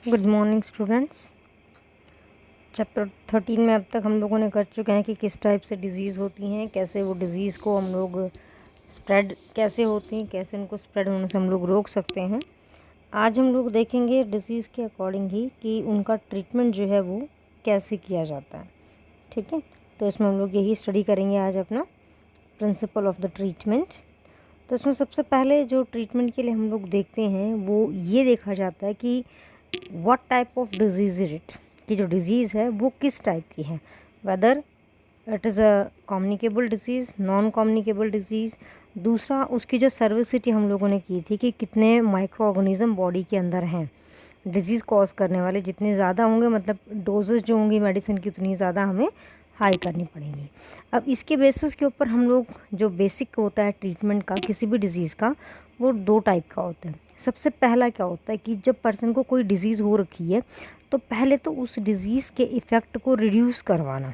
Good morning students. Chapter 13 में अब तक हम लोगों ने कर चुके हैं कि किस टाइप से डिज़ीज़ होती हैं, कैसे वो डिज़ीज़ को हम लोग स्प्रेड कैसे होती हैं, कैसे उनको स्प्रेड होने से हम लोग रोक सकते हैं। आज हम लोग देखेंगे डिज़ीज़ के अकॉर्डिंग ही कि उनका ट्रीटमेंट जो है वो कैसे किया जाता है। ठीक है, तो इसमें हम लोग यही स्टडी करेंगे आज अपना प्रिंसिपल ऑफ द ट्रीटमेंट। तो इसमें सबसे पहले जो ट्रीटमेंट के लिए हम लोग देखते हैं वो ये देखा जाता है कि what type of disease is it, कि जो डिज़ीज़ है वो किस टाइप की है, whether it is a communicable disease, non communicable disease. दूसरा, उसकी जो सर्विसिटी हम लोगों ने की थी कि कितने माइक्रो ऑर्गेनिज्म बॉडी के अंदर हैं डिज़ीज़ कॉज करने वाले। जितने ज़्यादा होंगे मतलब डोजेस जो होंगी मेडिसिन की उतनी ज़्यादा हमें हाई करनी पड़ेंगी। अब इसके बेसिस के ऊपर हम लोग जो बेसिक होता है ट्रीटमेंट का किसी भी डिज़ीज़ का, वो दो टाइप का होता है। सबसे पहला क्या होता है कि जब पर्सन को कोई डिज़ीज़ हो रखी है तो पहले तो उस डिज़ीज़ के इफ़ेक्ट को रिड्यूस करवाना,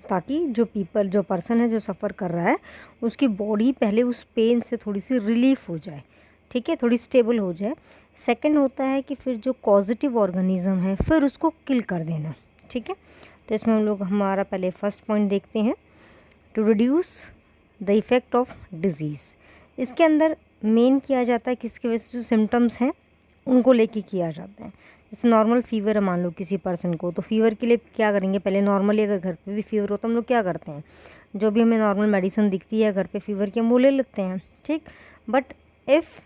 ताकि जो पर्सन है जो सफ़र कर रहा है उसकी बॉडी पहले उस पेन से थोड़ी सी रिलीफ हो जाए, ठीक है, थोड़ी स्टेबल हो जाए। सेकंड होता है कि फिर जो पॉजिटिव ऑर्गेनिज्म है फिर उसको किल कर देना, ठीक है। तो इसमें हम लोग हमारा पहले फर्स्ट पॉइंट देखते हैं, to reduce the effect of disease. इसके अंदर मेन किया जाता है किसकी वजह से जो सिम्टम्स हैं उनको लेके किया जाता है। जैसे नॉर्मल फीवर है मान लो किसी पर्सन को, तो फीवर के लिए क्या करेंगे, पहले नॉर्मली अगर घर पे भी फीवर हो तो हम लोग क्या करते हैं, जो भी हमें नॉर्मल मेडिसिन दिखती है घर पे फीवर की हम वो ले लेते हैं, ठीक। But if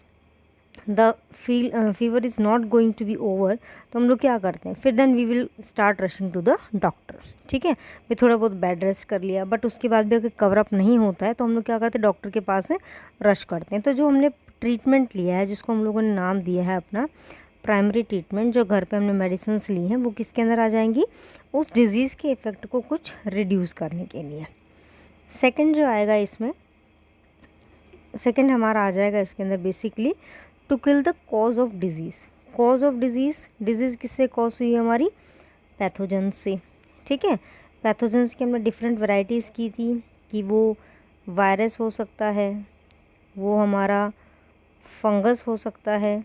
the fever is not going to be over तो हम लोग क्या करते हैं, फिर then we will start rushing to the doctor, ठीक है। फिर थोड़ा बहुत बेड रेस्ट कर लिया, बट उसके बाद भी अगर कवर अप नहीं होता है तो हम लोग क्या करते हैं, डॉक्टर के पास से रश करते हैं। तो जो हमने ट्रीटमेंट लिया है जिसको हम लोगों ने नाम दिया है अपना प्राइमरी ट्रीटमेंट, जो घर पे हमने मेडिसिन्स ली हैं वो किसके अंदर आ जाएंगी, उस डिज़ीज़ के इफ़ेक्ट को कुछ रिड्यूस करने के लिए। सेकंड जो आएगा इसमें, सेकंड हमारा आ जाएगा इसके अंदर basically to kill the cause of disease. Cause of disease किससे कॉज हुई है, हमारी पैथोजन से, ठीक है। पैथोजन्स की हमने डिफरेंट वैरायटीज़ की थी कि वो वायरस हो सकता है, वो हमारा फंगस हो सकता है,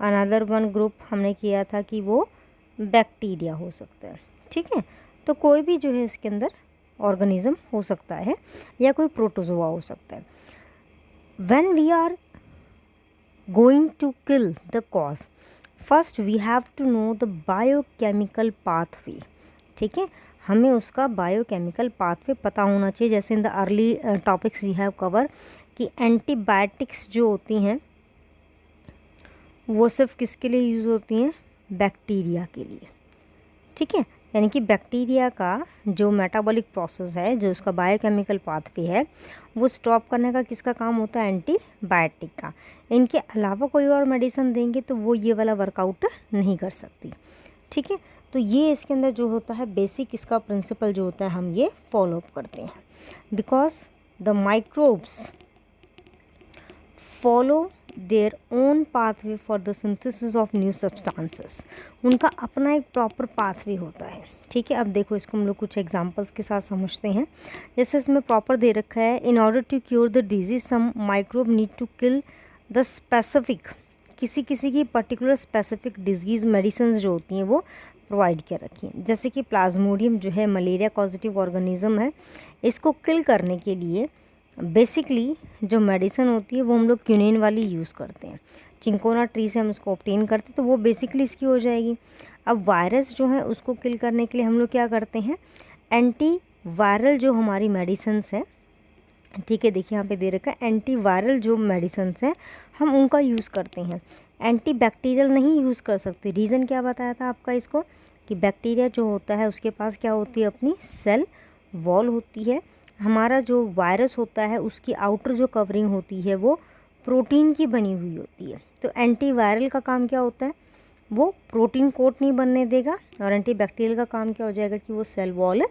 अनदर वन ग्रुप हमने किया था कि वो बैक्टीरिया हो सकता है, ठीक है। तो कोई भी जो है इसके अंदर ऑर्गेनिज्म हो सकता है या कोई प्रोटोजोआ हो सकता है। When we are going to kill the cause, first we have to know the biochemical pathway, ठीक है। हमें उसका बायोकेमिकल पाथवे पता होना चाहिए। जैसे in the early topics we have cover कि एंटीबायोटिक्स जो होती हैं वो सिर्फ किसके लिए यूज़ होती हैं, बैक्टीरिया के लिए, ठीक है। यानी कि बैक्टीरिया का जो मेटाबॉलिक प्रोसेस है, जो उसका बायोकेमिकल पाथवे है, वो स्टॉप करने का किसका काम होता है, एंटीबायोटिक का। इनके अलावा कोई और मेडिसिन देंगे तो वो ये वाला वर्कआउट नहीं कर सकती, ठीक है। तो ये इसके अंदर जो होता है बेसिक इसका प्रिंसिपल जो होता है हम ये फॉलो अप करते हैं, because the microbes follow their own pathway for the synthesis of new substances. उनका अपना एक प्रॉपर पाथवे होता है, ठीक है। अब देखो इसको हम लोग कुछ एग्जांपल्स के साथ समझते हैं। जैसे इसमें प्रॉपर दे रखा है, in order to cure the disease some microbe need to kill the specific, किसी किसी की पर्टिकुलर स्पेसिफिक डिजीज़ मेडिसिन जो होती हैं वो प्रोवाइड कर रखी हैं। जैसे कि प्लाज्मोडियम जो है मलेरिया पॉजिटिव ऑर्गेनिज्म है, इसको किल करने के लिए बेसिकली जो मेडिसिन होती है वो हम लोग क्यूनिन वाली यूज़ करते हैं। चिंकोना ट्री से हम उसको ऑब्टेन करते हैं तो वो बेसिकली इसकी हो जाएगी। अब वायरस जो है उसको किल करने के लिए हम लोग क्या करते हैं, एंटी वायरल जो हमारी मेडिसिन्स हैं, ठीक है, देखिए यहाँ पे दे रखा है एंटी वायरल जो मेडिसिन्स हैं हम उनका यूज़ करते हैं। एंटी बैक्टीरियल नहीं यूज़ कर सकते। रीज़न क्या बताया था आपका इसको, कि बैक्टीरिया जो होता है उसके पास क्या होती है, अपनी सेल वॉल होती है। हमारा जो वायरस होता है उसकी आउटर जो कवरिंग होती है वो प्रोटीन की बनी हुई होती है। तो एंटी वायरल का काम क्या होता है, वो प्रोटीन कोट नहीं बनने देगा, और एंटी बैक्टीरियल का काम क्या हो जाएगा कि वो सेल वॉल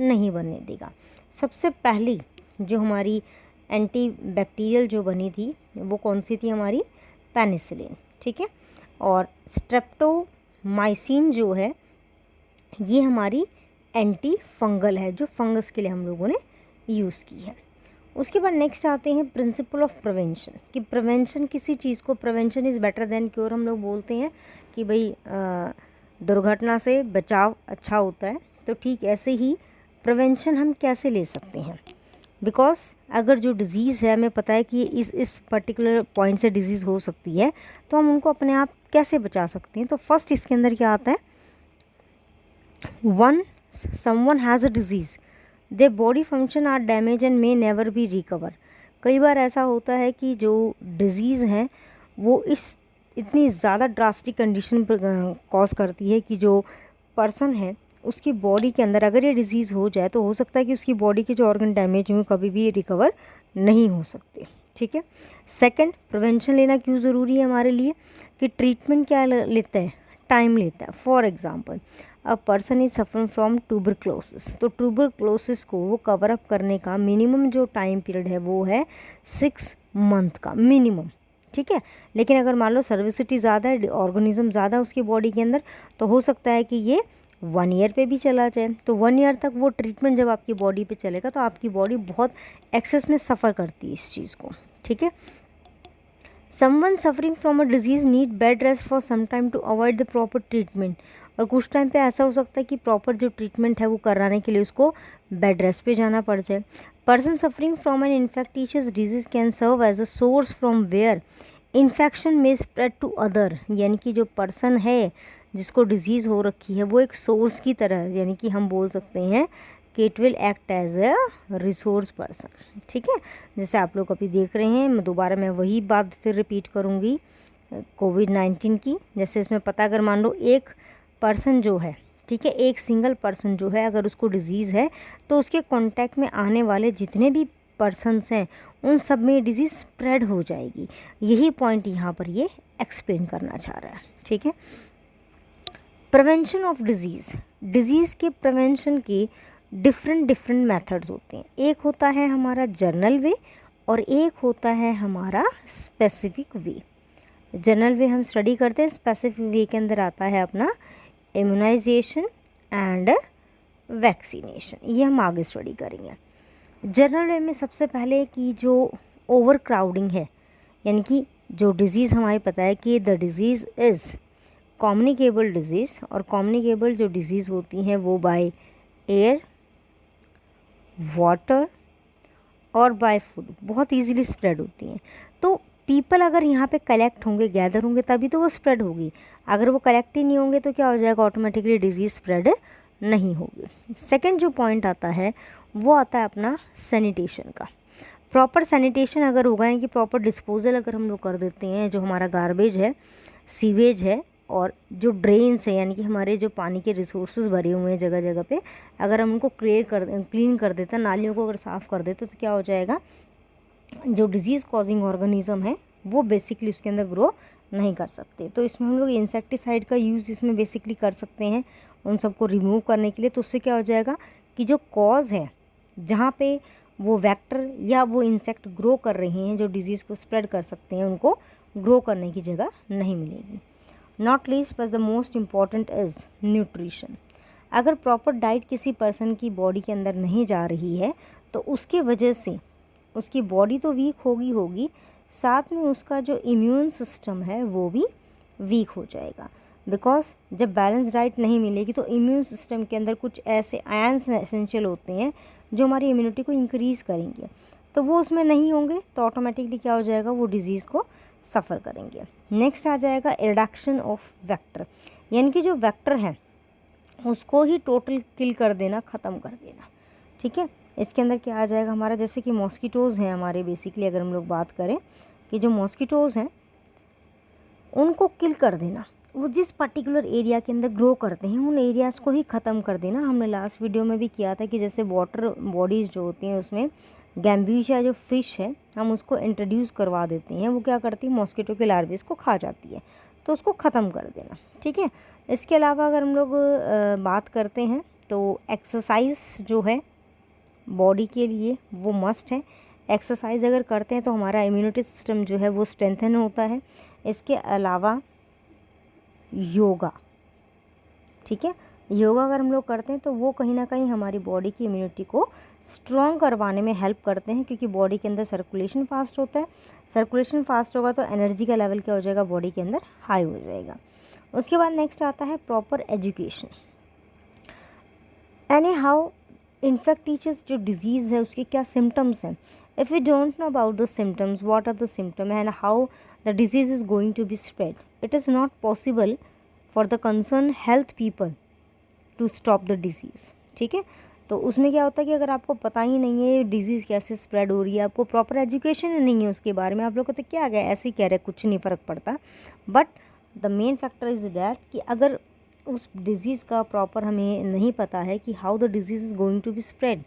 नहीं बनने देगा। सबसे पहली जो हमारी एंटी बैक्टीरियल जो बनी थी वो कौन सी थी, हमारी पेनिसिलिन, ठीक है। और स्ट्रेप्टोमाइसिन जो है ये हमारी एंटी फंगल है, जो फंगस के लिए हम लोगों ने यूज़ की है। उसके बाद नेक्स्ट आते हैं प्रिंसिपल ऑफ प्रिवेंशन, कि प्रिवेंशन किसी चीज़ को, prevention is better than cure हम लोग बोलते हैं कि भाई दुर्घटना से बचाव अच्छा होता है। तो ठीक ऐसे ही प्रिवेंशन हम कैसे ले सकते हैं, बिकॉज अगर जो डिज़ीज़ है हमें पता है कि इस पर्टिकुलर पॉइंट से डिज़ीज़ हो सकती है, तो हम उनको अपने आप कैसे बचा सकते हैं। तो फर्स्ट इसके अंदर क्या आता है, someone has a disease, they body function are damage and may never be recover. कई बार ऐसा होता है कि जो डिज़ीज़ है वो इतनी ज़्यादा ड्रास्टिक कंडीशन पर कॉज करती है कि जो पर्सन है उसकी बॉडी के अंदर अगर ये डिज़ीज़ हो जाए तो हो सकता है कि उसकी बॉडी के जो ऑर्गन डैमेज हुए कभी भी रिकवर नहीं हो सकते। ठीक है। सेकंड, प्रिवेंशन लेना क्यों ज़रूरी है हमारे लिए, कि ट्रीटमेंट क्या लेता है, टाइम लेता है। For example, a person is suffering from tuberculosis, तो ट्यूबरक्लोसिस को वो कवर अप करने का मिनिमम जो टाइम पीरियड है वो है 6 मंथ का मिनिमम। ठीक है। लेकिन अगर मान लो सर्विसिटी ज़्यादा है, ऑर्गेनिज्म ज़्यादा है उसकी बॉडी के अंदर, तो हो सकता है कि ये 1 ईयर पे भी चला जाए। तो 1 ईयर तक वो ट्रीटमेंट जब आपकी बॉडी पे चलेगा तो आपकी बॉडी बहुत एक्सेस में सफ़र करती है इस चीज़ को। ठीक है। Someone suffering from a disease need bed rest for some time to avoid the proper treatment, और कुछ टाइम पे ऐसा हो सकता है कि प्रॉपर जो ट्रीटमेंट है वो कराने के लिए उसको बेड रेस्ट पे जाना पड़ जाए। Person suffering from an infectious disease can serve as a source from where infection में स्प्रेड टू अदर, यानी कि जो पर्सन है जिसको डिज़ीज़ हो रखी है वो एक सोर्स की तरह, यानी कि हम बोल सकते हैं कि it will act as a resource person. ठीक है। जैसे आप लोग अभी देख रहे हैं, दोबारा मैं वही बात फिर रिपीट करूँगी कोविड-19 की। जैसे इसमें पता, अगर मान लो एक पर्सन जो है, ठीक है, एक सिंगल पर्सन जो है अगर उसको डिज़ीज़ है तो उसके कॉन्टैक्ट में आने वाले जितने भी पर्सनस हैं उन सब में डिज़ीज़ स्प्रेड हो जाएगी। यही पॉइंट यहाँ पर ये एक्सप्लेन करना चाह रहा है। ठीक है। प्रिवेंशन ऑफ डिज़ीज़ के प्रिवेंशन के डिफरेंट मेथड्स होते हैं। एक होता है हमारा जनरल वे और एक होता है हमारा स्पेसिफिक वे। जनरल वे हम स्टडी करते हैं, स्पेसिफिक वे के अंदर आता है अपना इम्यूनाइजेशन एंड वैक्सीनेशन, ये हम आगे स्टडी करेंगे। जनरल वे में सबसे पहले कि जो ओवर क्राउडिंग है, यानी कि जो डिज़ीज़ हमारी पता है कि the disease is communicable disease, और कम्युनिकेबल जो डिज़ीज़ होती हैं वो बाय एयर, वाटर और बाय फूड बहुत इजीली स्प्रेड होती हैं। तो पीपल अगर यहाँ पे कलेक्ट होंगे, गैदर होंगे, तभी तो वो स्प्रेड होगी। अगर वो कलेक्ट ही नहीं होंगे तो क्या हो जाएगा, ऑटोमेटिकली डिजीज़ स्प्रेड नहीं होगी। सेकंड जो पॉइंट आता है वो आता है अपना सैनिटेशन का। प्रॉपर सैनिटेशन अगर होगा, यानी कि प्रॉपर डिस्पोजल अगर हम लोग कर देते हैं, जो हमारा गार्बेज है, सीवेज है और जो ड्रेन्स है, यानी कि हमारे जो पानी के रिसोर्सेज भरे हुए हैं जगह जगह पे, अगर हम उनको क्लीन कर देते हैं, नालियों को अगर साफ़ कर देते तो क्या हो जाएगा, जो डिज़ीज़ कॉजिंग ऑर्गेनिज्म है वो बेसिकली उसके अंदर ग्रो नहीं कर सकते। तो इसमें हम लोग इंसेक्टिसाइड का यूज़ इसमें बेसिकली कर सकते हैं उन सबको रिमूव करने के लिए। तो उससे क्या हो जाएगा कि जो कॉज है, जहाँ पे वो वेक्टर या वो इंसेक्ट ग्रो कर रहे हैं जो डिज़ीज़ को स्प्रेड कर सकते हैं, उनको ग्रो करने की जगह नहीं मिलेगी। Not least but the most important is nutrition. अगर प्रॉपर डाइट किसी पर्सन की बॉडी के अंदर नहीं जा रही है तो उसके वजह से उसकी बॉडी तो वीक होगी, साथ में उसका जो इम्यून सिस्टम है वो भी वीक हो जाएगा। बिकॉज जब बैलेंस डाइट नहीं मिलेगी तो इम्यून सिस्टम के अंदर कुछ ऐसे आयंस एसेंशियल होते हैं जो हमारी इम्यूनिटी को इंक्रीज़ करेंगे, तो वो उसमें नहीं होंगे तो ऑटोमेटिकली क्या हो जाएगा, वो डिज़ीज़ को सफ़र करेंगे। नेक्स्ट आ जाएगा रिडक्शन ऑफ वेक्टर, यानी कि जो वेक्टर है उसको ही टोटल किल कर देना, ख़त्म कर देना। ठीक है। इसके अंदर क्या आ जाएगा हमारा, जैसे कि मॉस्किटोज़ हैं हमारे, बेसिकली अगर हम लोग बात करें कि जो मॉस्किटोज़ हैं उनको किल कर देना। वो जिस पर्टिकुलर एरिया के अंदर ग्रो करते हैं उन एरियाज़ को ही ख़त्म कर देना। हमने लास्ट वीडियो में भी किया था कि जैसे वाटर बॉडीज़ जो होती हैं उसमें गैम्बीशिया जो फ़िश है हम उसको इंट्रोड्यूस करवा देते हैं, वो क्या करती है, मॉस्किटो के लार्वेज को खा जाती है, तो उसको ख़त्म कर देना। ठीक है। इसके अलावा अगर हम लोग बात करते हैं तो एक्सरसाइज जो है बॉडी के लिए वो मस्ट है। एक्सरसाइज अगर करते हैं तो हमारा इम्यूनिटी सिस्टम जो है वो स्ट्रेंथन होता है। इसके अलावा योगा, ठीक है, योगा अगर हम लोग करते हैं तो वो कहीं ना कहीं हमारी बॉडी की इम्यूनिटी को स्ट्रॉन्ग करवाने में हेल्प करते हैं, क्योंकि बॉडी के अंदर सर्कुलेशन फास्ट होता है। सर्कुलेशन फास्ट होगा तो एनर्जी का लेवल क्या हो जाएगा, बॉडी के अंदर हाई हो जाएगा। उसके बाद नेक्स्ट आता है proper education. Anyhow infectious जो डिजीज़ है उसके क्या सिम्टम्स हैं, if we don't know about the symptoms, what are the symptom and how the disease is going to be spread, it is not possible for the concern health people to stop the disease. ठीक है, तो उसमें क्या होता है कि अगर आपको पता ही नहीं है डिजीज़ कैसे स्प्रेड हो रही है, आपको प्रॉपर एजुकेशन नहीं है उसके बारे में, आप लोग को तो क्या आ गया ऐसे ही कह रहे कुछ नहीं फ़र्क पड़ता। But the main factor is that कि अगर उस डिज़ीज़ का प्रॉपर हमें नहीं पता है कि how the disease is going to be spread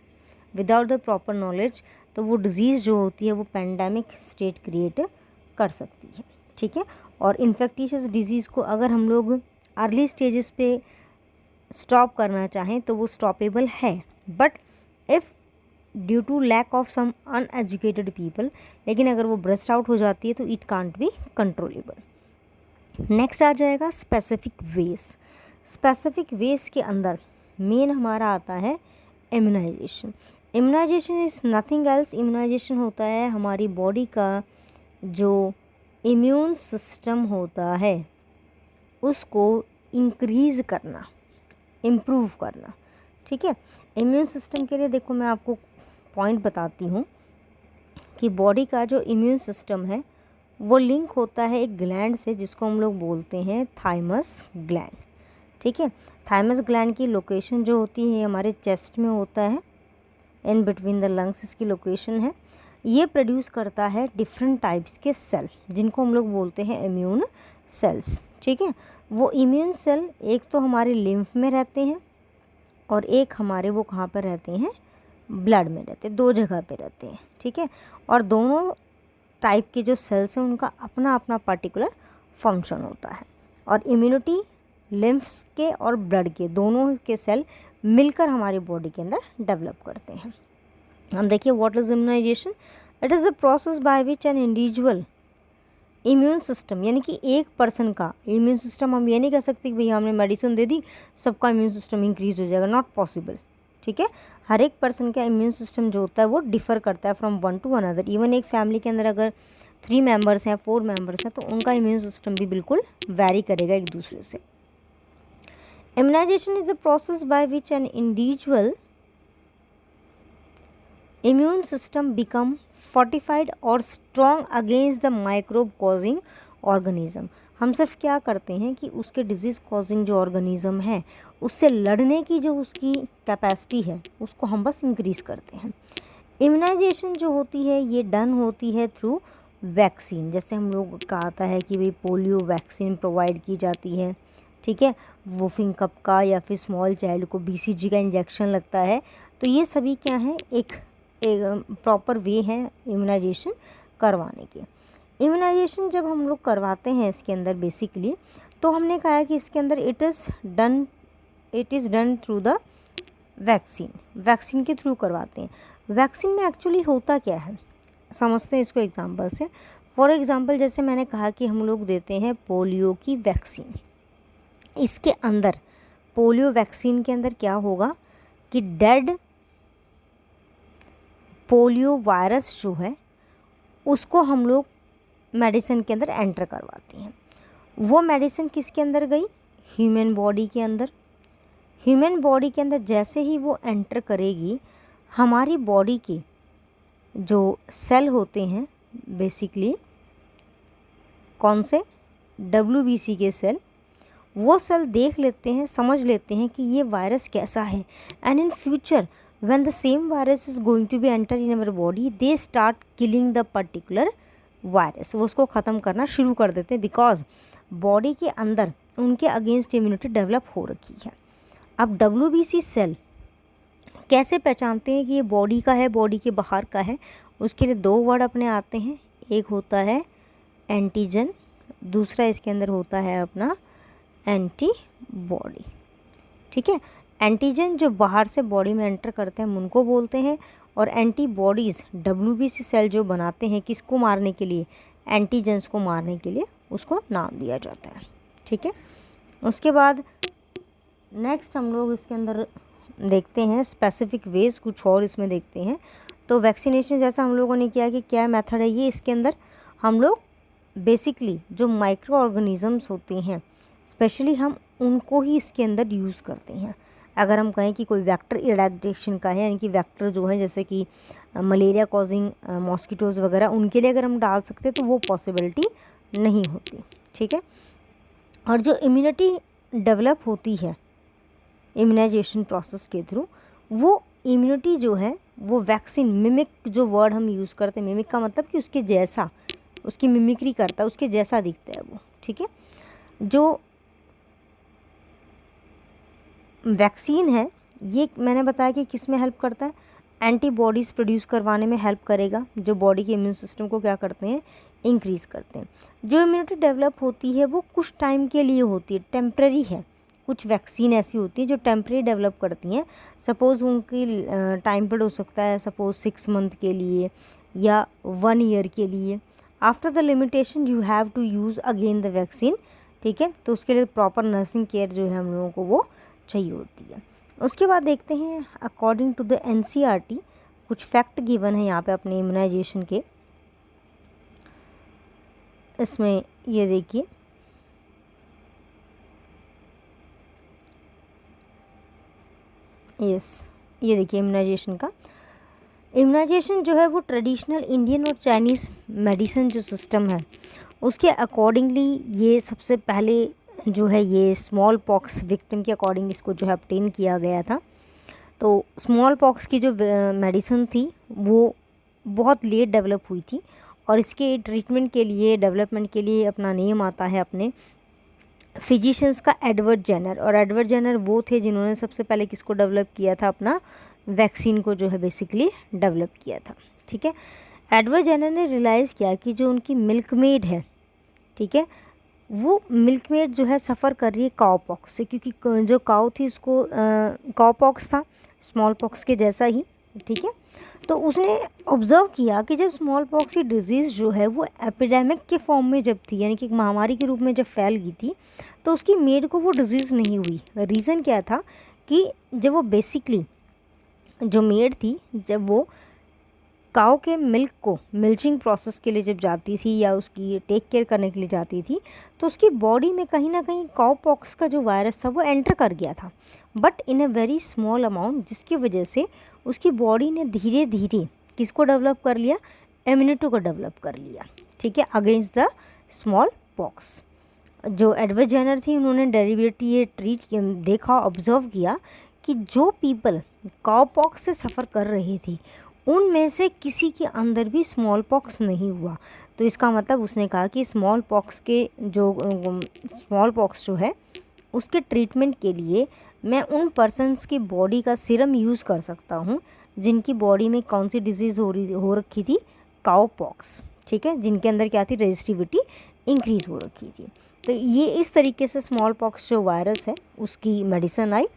without the proper knowledge, तो वो डिज़ीज़ जो होती है वो पैंडेमिक स्टेट क्रिएट कर सकती है। ठीक है, और इन्फेक्टिशियस डिज़ीज़ को अगर हम लोग अर्ली स्टेजेस पे स्टॉप करना चाहें तो वो स्टॉपेबल है, but if due to lack of some uneducated people, लेकिन अगर वो ब्रस्ट आउट हो जाती है तो it can't be controllable. Next आ जाएगा स्पेसिफिक वेज। स्पेसिफिक वेज के अंदर मेन हमारा आता है immunization. Immunization is nothing else, immunization होता है हमारी बॉडी का जो इम्यून सिस्टम होता है उसको इंक्रीज़ करना, इम्प्रूव करना। ठीक है, इम्यून सिस्टम के लिए देखो मैं आपको पॉइंट बताती हूँ कि बॉडी का जो इम्यून सिस्टम है वो लिंक होता है एक ग्लैंड से जिसको हम लोग बोलते हैं थाइमस ग्लैंड। ठीक है, थाइमस ग्लैंड की लोकेशन जो होती है हमारे चेस्ट में होता है, इन बिटवीन द लंग्स इसकी लोकेशन है। ये प्रोड्यूस करता है डिफरेंट टाइप्स के सेल जिनको हम लोग बोलते हैं इम्यून सेल्स। ठीक है, वो इम्यून सेल एक तो हमारे लिम्फ में रहते हैं और एक हमारे वो कहाँ पर रहते हैं, ब्लड में रहते हैं, दो जगह पे रहते हैं। ठीक है, और दोनों टाइप के जो सेल्स हैं उनका अपना अपना पर्टिकुलर फंक्शन होता है, और इम्यूनिटी लिम्फ्स के और ब्लड के दोनों के सेल मिलकर हमारी बॉडी के अंदर डेवलप करते हैं। हम देखिए what is immunization, it is the process by which an individual immune system, यानी कि एक पर्सन का इम्यून सिस्टम, हम ये नहीं कह सकते कि भैया हमने मेडिसिन दे दी सबका इम्यून सिस्टम इंक्रीज हो जाएगा, नॉट पॉसिबल। ठीक है, हर एक पर्सन का इम्यून सिस्टम जो होता है वो डिफ़र करता है from one two another. Even एक फैमिली के अंदर अगर 3 मेंबर्स हैं, 4 मेंबर्स हैं, तो उनका इम्यून सिस्टम भी बिल्कुल वैरी करेगा एक दूसरे से। Immunisation is the process by which an individual immune system become fortified और strong against the microbe causing organism. हम सिर्फ क्या करते हैं कि उसके डिजीज़ कॉजिंग जो ऑर्गेनिज्म है उससे लड़ने की जो उसकी कैपेसिटी है उसको हम बस इंक्रीज़ करते हैं। इम्यूनाइजेशन जो होती है ये डन होती है थ्रू वैक्सीन, जैसे हम लोग का आता है कि भाई पोलियो वैक्सीन प्रोवाइड की जाती है। ठीक है, वुफिंग कप का या फिर स्मॉल चाइल्ड को BCG का इंजेक्शन लगता है। तो ये सभी क्या हैं, एक प्रॉपर वे है इम्यूनाइजेशन करवाने के। इम्यूनाइजेशन जब हम लोग करवाते हैं इसके अंदर बेसिकली, तो हमने कहा है कि इसके अंदर it is done through the vaccine, vaccine के थ्रू करवाते हैं। वैक्सीन में एक्चुअली होता क्या है समझते हैं इसको एग्जांपल से। फॉर एग्जांपल जैसे मैंने कहा कि हम लोग देते हैं पोलियो की वैक्सीन, इसके अंदर पोलियो वैक्सीन के अंदर क्या होगा कि डेड पोलियो वायरस जो है उसको हम लोग मेडिसिन के अंदर एंटर करवाते हैं। वो मेडिसिन किसके अंदर गई, ह्यूमन बॉडी के अंदर। ह्यूमन बॉडी के अंदर जैसे ही वो एंटर करेगी, हमारी बॉडी के जो सेल होते हैं बेसिकली कौन से, WBC के सेल, वो सेल देख लेते हैं, समझ लेते हैं कि ये वायरस कैसा है, and in future when the same virus is going to be enter in our body, they start killing the particular virus, वो उसको ख़त्म करना शुरू कर देते हैं, बिकॉज बॉडी के अंदर उनके अगेंस्ट इम्यूनिटी डेवलप हो रखी है। अब WBC सेल कैसे पहचानते हैं कि ये बॉडी का है, बॉडी के बाहर का है, उसके लिए 2 वर्ड अपने आते हैं, एक होता है एंटीजन, दूसरा इसके अंदर होता है अपना एंटीबॉडी। ठीक है, एंटीजन जो बाहर से बॉडी में एंटर करते हैं हम उनको बोलते हैं, और एंटीबॉडीज़ WBC सेल जो बनाते हैं किसको मारने के लिए, एंटीजेंस को मारने के लिए, उसको नाम दिया जाता है। ठीक है, उसके बाद नेक्स्ट हम लोग इसके अंदर देखते हैं स्पेसिफिक वेज, कुछ और इसमें देखते हैं। तो वैक्सीनेशन जैसा हम लोगों ने किया कि क्या मेथड है ये, इसके अंदर हम लोग बेसिकली जो माइक्रो ऑर्गेनिज़म्स होते हैं स्पेशली हम उनको ही इसके अंदर यूज़ करते हैं। अगर हम कहें कि कोई वेक्टर इरेडिकेशन का है, यानी कि वेक्टर जो है जैसे कि मलेरिया कॉजिंग मॉस्किटोज़ वगैरह, उनके लिए अगर हम डाल सकते हैं तो वो पॉसिबिलिटी नहीं होती, ठीक है। और जो इम्यूनिटी डेवलप होती है इम्यूनाइजेशन प्रोसेस के थ्रू, वो इम्यूनिटी जो है वो वैक्सीन मिमिक, जो वर्ड हम यूज़ करते हैं मिमिक का मतलब कि उसके जैसा, उसकी मिमिक्री करता है, उसके जैसा दिखता है वो, ठीक है। जो वैक्सीन है ये मैंने बताया कि किस में हेल्प करता है, एंटीबॉडीज़ प्रोड्यूस करवाने में हेल्प करेगा, जो बॉडी के इम्यून सिस्टम को क्या करते हैं, इंक्रीज़ करते हैं। जो इम्यूनिटी डेवलप होती है वो कुछ टाइम के लिए होती है, टेम्प्रेरी है। कुछ वैक्सीन ऐसी होती है जो टेम्प्रेरी डेवलप करती हैं, सपोज़ उनकी टाइम पीरियड हो सकता है सपोज़ 6 मंथ के लिए या 1 ईयर के लिए। After the limitation you have to use again the vaccine, ठीक है। तो उसके लिए प्रॉपर नर्सिंग केयर जो है हम लोगों को वो चाहिए होती है। उसके बाद देखते हैं अकॉर्डिंग टू द NCERT कुछ फैक्ट गिवन है यहाँ पे अपने इम्यूनाइजेशन के। इसमें ये देखिए, ये देखिए इम्यूनाइजेशन का। इम्यूनाइजेशन जो है वो ट्रेडिशनल इंडियन और चाइनीज़ मेडिसिन जो सिस्टम है उसके अकॉर्डिंगली ये सबसे पहले जो है ये स्मॉल पॉक्स विक्टिम के अकॉर्डिंग इसको जो है ऑब्टेन किया गया था। तो स्मॉल पॉक्स की जो मेडिसिन थी वो बहुत लेट डेवलप हुई थी, और इसके ट्रीटमेंट के लिए, डेवलपमेंट के लिए अपना नेम आता है अपने फिजिशियंस का, एडवर्ड जेनर। और एडवर्ड जेनर वो थे जिन्होंने सबसे पहले किसको डेवलप किया था, अपना वैक्सीन को जो है बेसिकली डेवलप किया था, ठीक है। एडवर्ड जेनर ने रियलाइज़ किया कि जो उनकी मिल्कमेड है, ठीक है, वो मिल्कमेड जो है सफ़र कर रही है काउ पॉक्स से, क्योंकि जो काउ थी उसको काउ पॉक्स था स्मॉल पॉक्स के जैसा ही, ठीक है। तो उसने ऑब्ज़र्व किया कि जब स्मॉल पॉक्स की डिजीज़ जो है वो एपिडेमिक के फॉर्म में जब थी, यानी कि एक महामारी के रूप में जब फैल गई थी, तो उसकी मेड को वो डिजीज़ नहीं हुई। रीज़न क्या था कि जब वो बेसिकली जो मेड थी, जब वो काऊ के मिल्क को मिल्चिंग प्रोसेस के लिए जब जाती थी या उसकी टेक केयर करने के लिए जाती थी, तो उसकी बॉडी में कहीं ना कहीं काऊ पॉक्स का जो वायरस था वो एंटर कर गया था, but in a very small amount, जिसकी वजह से उसकी बॉडी ने धीरे धीरे किसको डेवलप कर लिया, इम्यूनिटी को डेवलप कर लिया, ठीक है, अगेंस्ट द स्मॉल पॉक्स। जो एडवर्ड जेनर थी उन्होंने डेलिबरेटली ये देखा, ऑब्जर्व किया कि जो पीपल काऊ पॉक्स से सफ़र कर रहे थे उनमें से किसी के अंदर भी स्मॉल पॉक्स नहीं हुआ। तो इसका मतलब उसने कहा कि स्मॉल पॉक्स जो है उसके ट्रीटमेंट के लिए मैं उन पर्सन्स की बॉडी का सीरम यूज़ कर सकता हूँ जिनकी बॉडी में कौन सी डिजीज़ हो रखी थी, काऊ पॉक्स, ठीक है, जिनके अंदर क्या थी, रेजिस्टिविटी इंक्रीज़ हो रखी थी। तो ये इस तरीके से स्मॉल पॉक्स जो वायरस है उसकी मेडिसिन आई।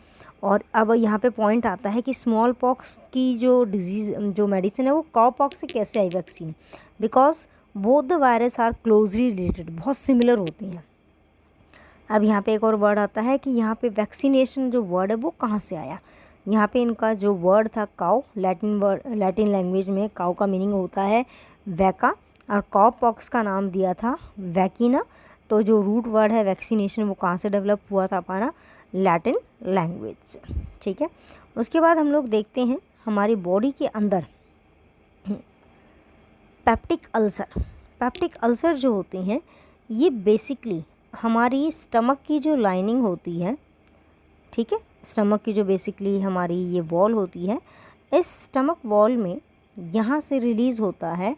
और अब यहाँ पे पॉइंट आता है कि स्मॉल पॉक्स की जो डिजीज़ जो मेडिसिन है वो काऊ पॉक्स से कैसे आई vaccine, because both the virus are closely related, बहुत सिमिलर होती हैं। अब यहाँ पे एक और वर्ड आता है कि यहाँ पे वैक्सीनेशन जो वर्ड है वो कहाँ से आया। यहाँ पे इनका जो वर्ड था काऊ, लैटिन लैंग्वेज में काऊ का मीनिंग होता है वैका, और काऊ पॉक्स का नाम दिया था वैकिना। तो जो रूट वर्ड है वैक्सीनेशन वो कहाँ से डेवलप हुआ था, हमारा लैटिन लैंग्वेज से, ठीक है। उसके बाद हम लोग देखते हैं हमारी बॉडी के अंदर पेप्टिक अल्सर जो होते हैं ये बेसिकली हमारी स्टमक की जो लाइनिंग होती है, ठीक है, स्टमक की जो बेसिकली हमारी ये वॉल होती है, इस स्टमक वॉल में यहाँ से रिलीज़ होता है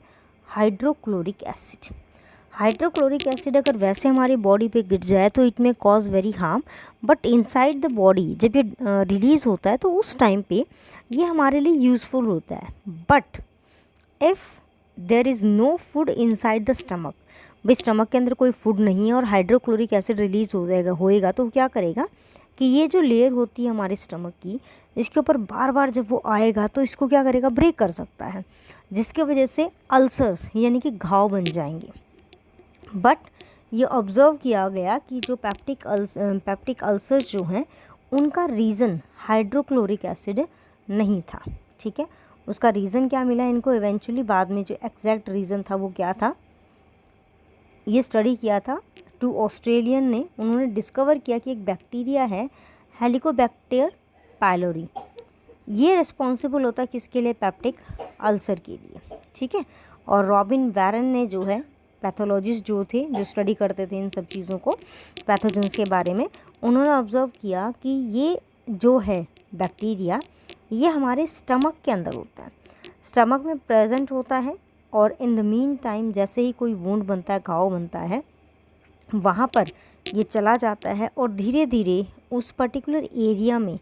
हाइड्रोक्लोरिक एसिड। हाइड्रोक्लोरिक एसिड अगर वैसे हमारी बॉडी पे गिर जाए तो इट में cause very harm, but inside the body जब ये रिलीज़ होता है तो उस टाइम पे ये हमारे लिए यूज़फुल होता है। But if there is no food inside the stomach, भाई स्टमक के अंदर कोई फूड नहीं है और हाइड्रोक्लोरिक एसिड रिलीज़ होएगा तो क्या करेगा कि ये जो लेयर होती है हमारे स्टमक की, इसके ऊपर बार बार जब वो आएगा तो इसको क्या करेगा, ब्रेक कर सकता है, जिसके वजह से अल्सर्स यानी कि घाव बन जाएंगे। बट ये ऑब्ज़र्व किया गया कि जो पेप्टिक अल्सर जो हैं उनका रीज़न हाइड्रोक्लोरिक एसिड नहीं था, ठीक है। उसका रीज़न क्या मिला इनको इवेंचुअली बाद में, जो एग्जैक्ट रीज़न था वो क्या था, ये स्टडी किया था टू ऑस्ट्रेलियन ने, उन्होंने डिस्कवर किया कि एक बैक्टीरिया है हेलिकोबैक्टर पायलोरी, ये रिस्पॉन्सिबल होता है किसके लिए, पेप्टिक अल्सर के लिए, ठीक है। और रॉबिन वैरन ने जो है, पैथोलॉजिस्ट जो थे, जो स्टडी करते थे इन सब चीज़ों को, पैथोजेंस के बारे में, उन्होंने ऑब्जर्व किया कि ये जो है बैक्टीरिया, ये हमारे स्टमक के अंदर होता है, स्टमक में प्रेजेंट होता है, और इन द मीन टाइम जैसे ही कोई वुंड बनता है, घाव बनता है, वहाँ पर ये चला जाता है और धीरे धीरे उस पर्टिकुलर एरिया में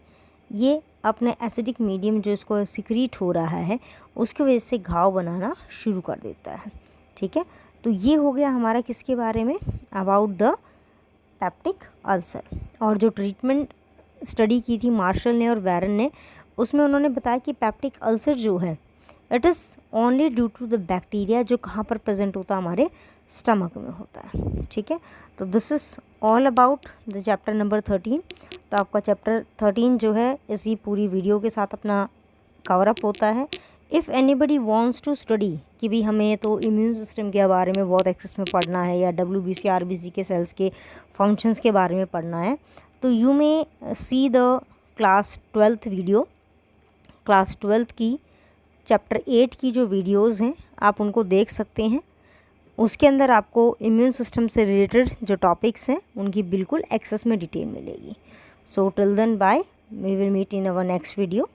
ये अपने एसिडिक मीडियम जो इसको सिक्रीट हो रहा है उसकी वजह से घाव बनाना शुरू कर देता है, ठीक है। तो ये हो गया हमारा किसके बारे में, अबाउट द पेप्टिक अल्सर। और जो ट्रीटमेंट स्टडी की थी मार्शल ने और वैरन ने, उसमें उन्होंने बताया कि पेप्टिक अल्सर जो है it is only due to the bacteria, जो कहाँ पर प्रेजेंट होता है, हमारे स्टमक में होता है, ठीक है। तो this is all about the chapter number 13। तो आपका चैप्टर 13 जो है इसी पूरी वीडियो के साथ अपना कवर अप होता है। If anybody wants to study कि भी हमें तो इम्यून सिस्टम के बारे में बहुत एक्सेस में पढ़ना है, या WBC RBC के सेल्स के फंक्शंस के बारे में पढ़ना है, तो you may see the class 12th video, class 12th की चैप्टर 8 की जो वीडियोज़ हैं आप उनको देख सकते हैं। उसके अंदर आपको इम्यून सिस्टम से रिलेटेड जो टॉपिक्स हैं उनकी बिल्कुल एक्सेस में डिटेल मिलेगी। So till then bye, we will meet in our next video.